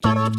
Hello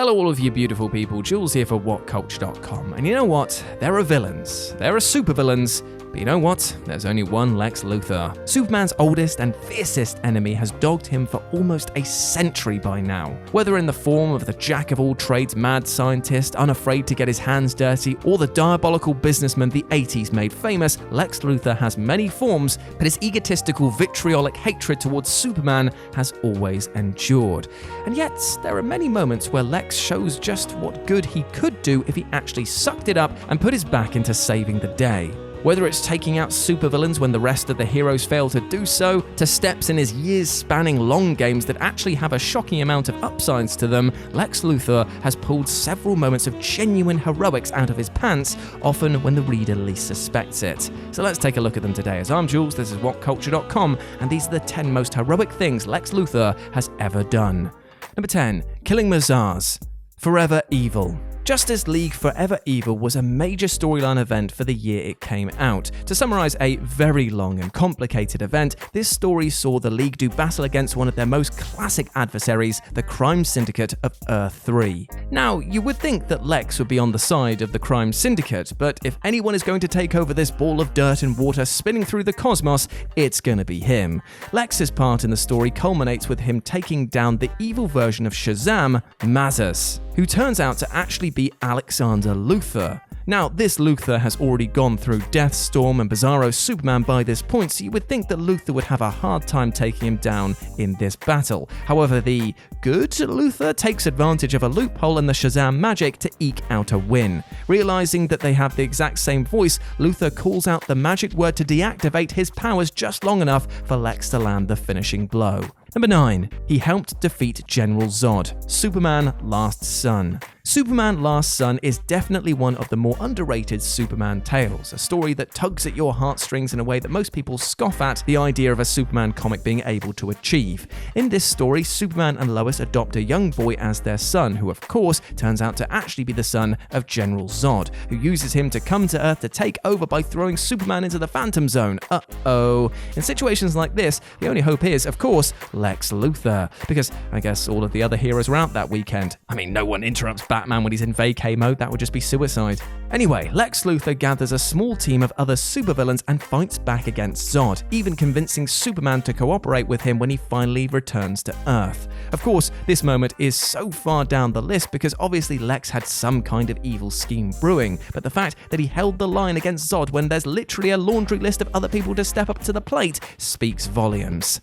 all of you beautiful people, Jules here for WhatCulture.com, and you know what? There are villains. There are supervillains. But you know what? There's only one Lex Luthor. Superman's oldest and fiercest enemy has dogged him for almost a century by now. Whether in the form of the jack-of-all-trades mad scientist unafraid to get his hands dirty, or the diabolical businessman the 80s made famous, Lex Luthor has many forms, but his egotistical, vitriolic hatred towards Superman has always endured. And yet, there are many moments where Lex shows just what good he could do if he actually sucked it up and put his back into saving the day. Whether it's taking out supervillains when the rest of the heroes fail to do so, to steps in his years-spanning long games that actually have a shocking amount of upsides to them, Lex Luthor has pulled several moments of genuine heroics out of his pants, often when the reader least suspects it. So let's take a look at them today. As I'm Jules, this is WhatCulture.com, and these are the 10 most heroic things Lex Luthor has ever done. Number 10. Killing MAZAHS. Forever Evil. Justice League Forever Evil was a major storyline event for the year it came out. To summarize a very long and complicated event, this story saw the League do battle against one of their most classic adversaries, the crime syndicate of Earth 3. Now, you would think that Lex would be on the side of the crime syndicate, but if anyone is going to take over this ball of dirt and water spinning through the cosmos, it's gonna be him. Lex's part in the story culminates with him taking down the evil version of Shazam, MAZAHS, who turns out to actually be Alexander Luthor. Now, this Luthor has already gone through Deathstorm and Bizarro Superman by this point, so you would think that Luthor would have a hard time taking him down in this battle. However, the good Luthor takes advantage of a loophole in the Shazam magic to eke out a win. Realizing that they have the exact same voice, Luthor calls out the magic word to deactivate his powers just long enough for Lex to land the finishing blow. Number 9. He helped defeat General Zod. Superman Last Son. Superman Last Son is definitely one of the more underrated Superman tales, a story that tugs at your heartstrings in a way that most people scoff at the idea of a Superman comic being able to achieve. In this story, Superman and Lois adopt a young boy as their son, who of course turns out to actually be the son of General Zod, who uses him to come to Earth to take over by throwing Superman into the Phantom Zone. Uh-oh. In situations like this, the only hope is, of course, Lex Luthor, because I guess all of the other heroes were out that weekend. I mean, no one interrupts Batman when he's in vacay mode, that would just be suicide. Anyway, Lex Luthor gathers a small team of other supervillains and fights back against Zod, even convincing Superman to cooperate with him when he finally returns to Earth. Of course, this moment is so far down the list because obviously Lex had some kind of evil scheme brewing, but the fact that he held the line against Zod when there's literally a laundry list of other people to step up to the plate speaks volumes.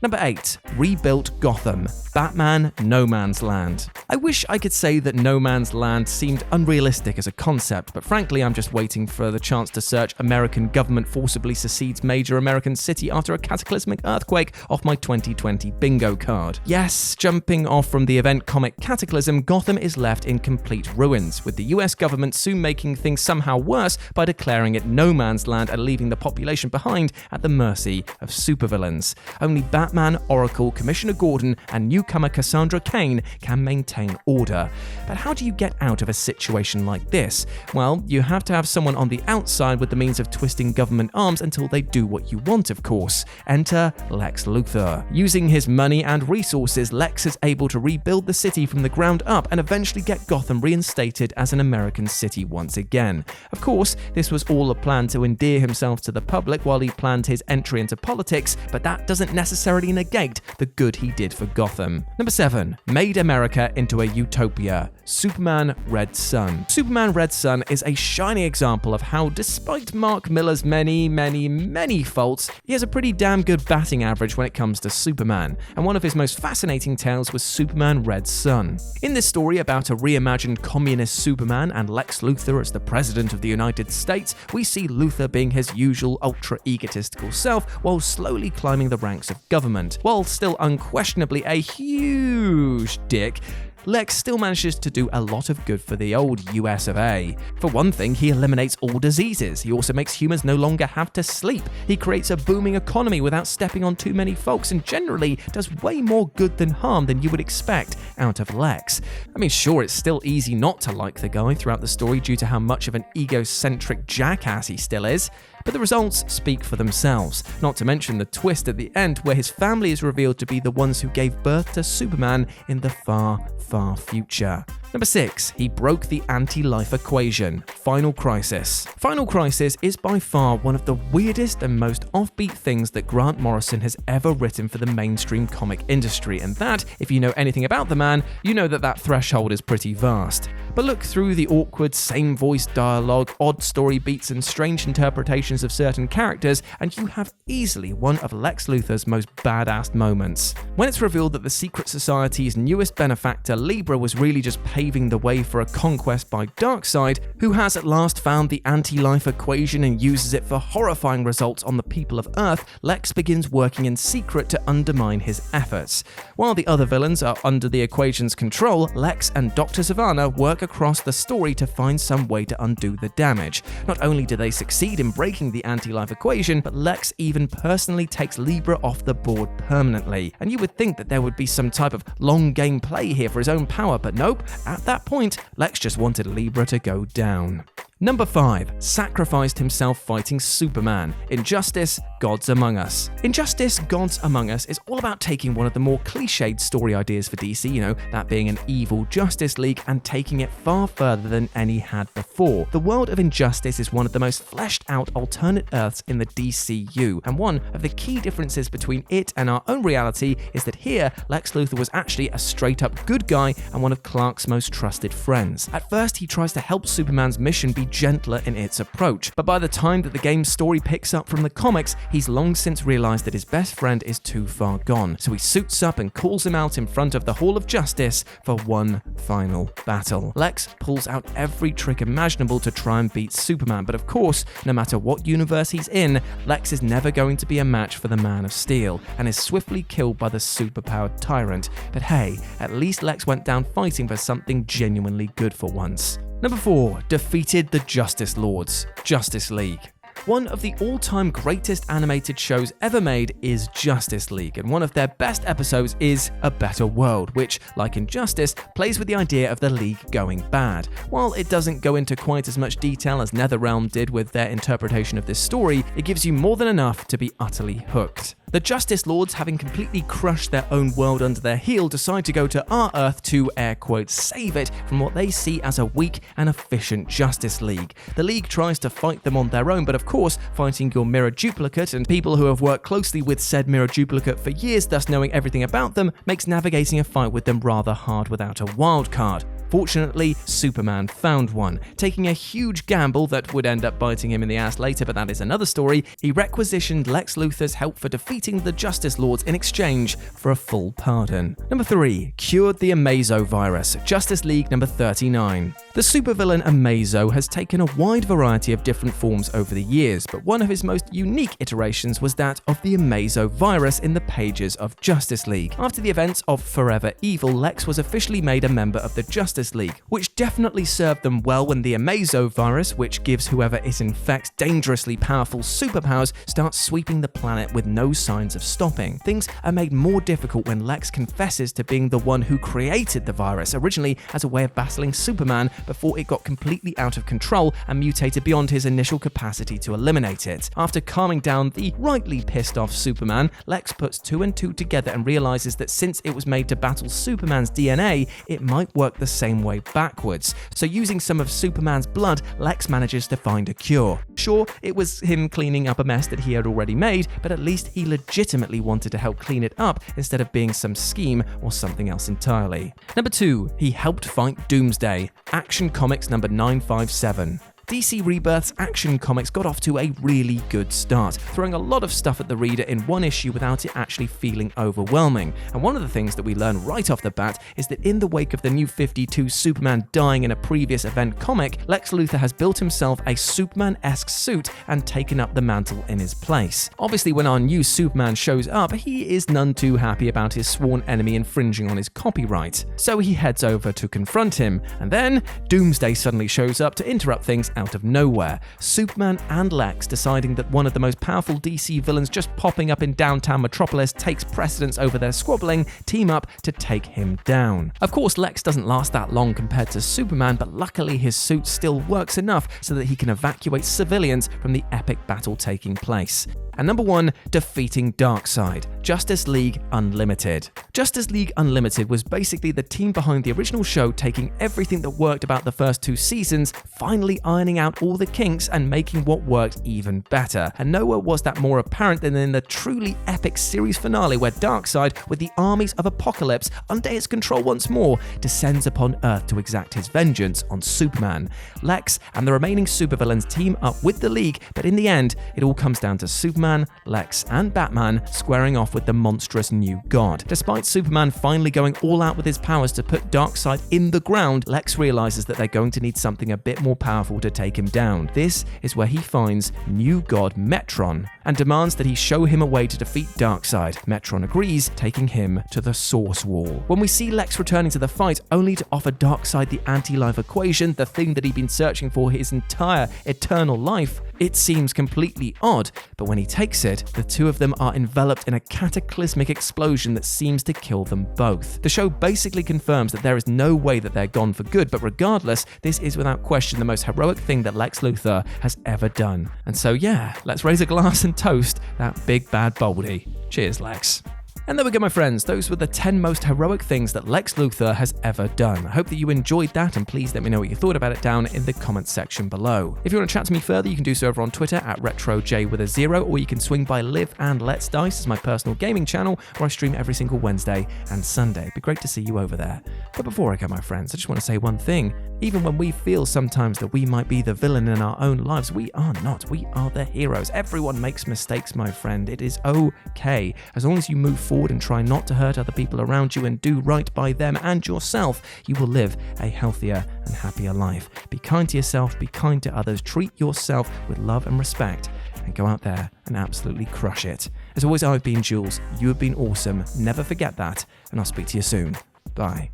Number 8. Rebuilt Gotham. Batman No Man's Land. I wish I could say that No Man's Land seemed unrealistic as a concept, but frankly I'm just waiting for the chance to search American government forcibly secedes major American city after a cataclysmic earthquake off my 2020 bingo card. Yes, jumping off from the event comic Cataclysm, Gotham is left in complete ruins, with the US government soon making things somehow worse by declaring it No Man's Land and leaving the population behind at the mercy of supervillains. Only Batman, Oracle, Commissioner Gordon, and newcomer Cassandra Cain can maintain order. But how do you get out of a situation like this? Well, you have to have someone on the outside with the means of twisting government arms until they do what you want, of course. Enter Lex Luthor. Using his money and resources, Lex is able to rebuild the city from the ground up and eventually get Gotham reinstated as an American city once again. Of course, this was all a plan to endear himself to the public while he planned his entry into politics, but that doesn't necessarily negate the good he did for Gotham. Number 7. Made America into a utopia. Superman Red Son. Superman Red Son is a shining example of how, despite Mark Millar's many faults, he has a pretty damn good batting average when it comes to Superman, and one of his most fascinating tales was Superman Red Son. In this story about a reimagined communist Superman and Lex Luthor as the President of the United States, we see Luthor being his usual ultra-egotistical self while slowly climbing the ranks of government. While still unquestionably a huge dick, Lex still manages to do a lot of good for the old US of A. For one thing, he eliminates all diseases. He also makes humans no longer have to sleep. He creates a booming economy without stepping on too many folks, and generally does way more good than harm than you would expect out of Lex. I mean, sure, it's still easy not to like the guy throughout the story due to how much of an egocentric jackass he still is, but the results speak for themselves, not to mention the twist at the end where his family is revealed to be the ones who gave birth to Superman in the far, far future. Number 6. He broke the anti-life equation. Final Crisis. Final Crisis is by far one of the weirdest and most offbeat things that Grant Morrison has ever written for the mainstream comic industry, and that, if you know anything about the man, you know that threshold is pretty vast. But look through the awkward, same voice dialogue, odd story beats, and strange interpretations of certain characters, and you have easily one of Lex Luthor's most badass moments. When it's revealed that the Secret Society's newest benefactor, Libra, was really just paving the way for a conquest by DARKSEID, who has at last found the anti-life equation and uses it for horrifying results on the people of Earth, Lex begins working in secret to undermine his efforts. While the other villains are under the equation's control, Lex and Dr. Savannah work across the story to find some way to undo the damage. Not only do they succeed in breaking the anti-life equation, but Lex even personally takes Libra off the board permanently. And you would think that there would be some type of long game play here for his own power, but nope, at that point, Lex just wanted Libra to go down. Number 5. Sacrificed himself fighting Superman. Injustice, Gods Among Us. Injustice, Gods Among Us is all about taking one of the more cliched story ideas for DC, that being an evil Justice League, and taking it far further than any had before. The world of Injustice is one of the most fleshed out alternate Earths in the DCU, and one of the key differences between it and our own reality is that here, Lex Luthor was actually a straight up good guy and one of Clark's most trusted friends. At first, he tries to help Superman's mission be gentler in its approach, but by the time that the game's story picks up from the comics, he's long since realized that his best friend is too far gone, so he suits up and calls him out in front of the Hall of Justice for one final battle. Lex pulls out every trick imaginable to try and beat Superman, but of course, no matter what universe he's in, Lex is never going to be a match for the Man of Steel, and is swiftly killed by the superpowered tyrant. But hey, at least Lex went down fighting for something genuinely good for once. Number 4. Defeated the Justice Lords. Justice League. One of the all-time greatest animated shows ever made is Justice League, and one of their best episodes is A Better World, which, like Injustice, plays with the idea of the League going bad. While it doesn't go into quite as much detail as NetherRealm did with their interpretation of this story, it gives you more than enough to be utterly hooked. The Justice Lords, having completely crushed their own world under their heel, decide to go to our Earth to, air quotes, save it from what they see as a weak and efficient Justice League. The League tries to fight them on their own, but of course, fighting your mirror duplicate and people who have worked closely with said mirror duplicate for years, thus knowing everything about them, makes navigating a fight with them rather hard without a wild card. Fortunately, Superman found one. Taking a huge gamble that would end up biting him in the ass later, but that is another story, he requisitioned Lex Luthor's help for defeating the Justice Lords in exchange for a full pardon. Number 3. Cured the AMAZO virus. Justice League number 39. The supervillain AMAZO has taken a wide variety of different forms over the years, but one of his most unique iterations was that of the AMAZO virus in the pages of Justice League. After the events of Forever Evil, Lex was officially made a member of the Justice League, which definitely served them well when the AMAZO virus, which gives whoever it infects dangerously powerful superpowers, starts sweeping the planet with no signs of stopping. Things are made more difficult when Lex confesses to being the one who created the virus, originally as a way of battling Superman before it got completely out of control and mutated beyond his initial capacity to eliminate it. After calming down the rightly pissed off Superman, Lex puts 2 and 2 together and realizes that since it was made to battle Superman's DNA, it might work the same way backwards. So using some of Superman's blood, Lex manages to find a cure. Sure, it was him cleaning up a mess that he had already made, but at least he legitimately wanted to help clean it up instead of being some scheme or something else entirely. Number 2, he helped fight Doomsday. Action Comics number 957. DC Rebirth's Action Comics got off to a really good start, throwing a lot of stuff at the reader in one issue without it actually feeling overwhelming. And one of the things that we learn right off the bat is that in the wake of the New 52 Superman dying in a previous event comic, Lex Luthor has built himself a Superman-esque suit and taken up the mantle in his place. Obviously, when our new Superman shows up, he is none too happy about his sworn enemy infringing on his copyright. So he heads over to confront him, and then Doomsday suddenly shows up to interrupt things out of nowhere. Superman and Lex deciding that one of the most powerful DC villains just popping up in downtown Metropolis takes precedence over their squabbling, team up to take him down. Of course, Lex doesn't last that long compared to Superman, but luckily his suit still works enough so that he can evacuate civilians from the epic battle taking place. And number 1, defeating Darkseid, Justice League Unlimited. Justice League Unlimited was basically the team behind the original show taking everything that worked about the first 2 seasons, finally ironing out all the kinks and making what worked even better. And nowhere was that more apparent than in the truly epic series finale where Darkseid, with the armies of Apocalypse under his control once more, descends upon Earth to exact his vengeance on Superman. Lex and the remaining supervillains team up with the League, but in the end, it all comes down to Superman, Lex, and Batman squaring off with the monstrous new god. Despite Superman finally going all out with his powers to put Darkseid in the ground, Lex realizes that they're going to need something a bit more powerful to take him down. This is where he finds new god Metron and demands that he show him a way to defeat Darkseid. Metron agrees, taking him to the Source Wall. When we see Lex returning to the fight only to offer Darkseid the anti-life equation, the thing that he'd been searching for his entire eternal life, it seems completely odd, but when he takes it, the two of them are enveloped in a cataclysmic explosion that seems to kill them both. The show basically confirms that there is no way that they're gone for good, but regardless, this is without question the most heroic thing that Lex Luthor has ever done. And so yeah, let's raise a glass and toast that big bad Boldy. Cheers, Lex. And there we go, my friends. Those were the 10 most heroic things that Lex Luthor has ever done. I hope that you enjoyed that, and please let me know what you thought about it down in the comments section below. If you want to chat to me further, you can do so over on Twitter at RetroJ0, or you can swing by Live and Let's Dice as my personal gaming channel, where I stream every single Wednesday and Sunday. It'd be great to see you over there. But before I go, my friends, I just want to say one thing. Even when we feel sometimes that we might be the villain in our own lives, we are not. We are the heroes. Everyone makes mistakes, my friend. It is okay. As long as you move forward and try not to hurt other people around you and do right by them and yourself, you will live a healthier and happier life. Be kind to yourself, be kind to others, treat yourself with love and respect, and go out there and absolutely crush it. As always, I've been Jules. You have been awesome. Never forget that, and I'll speak to you soon. Bye.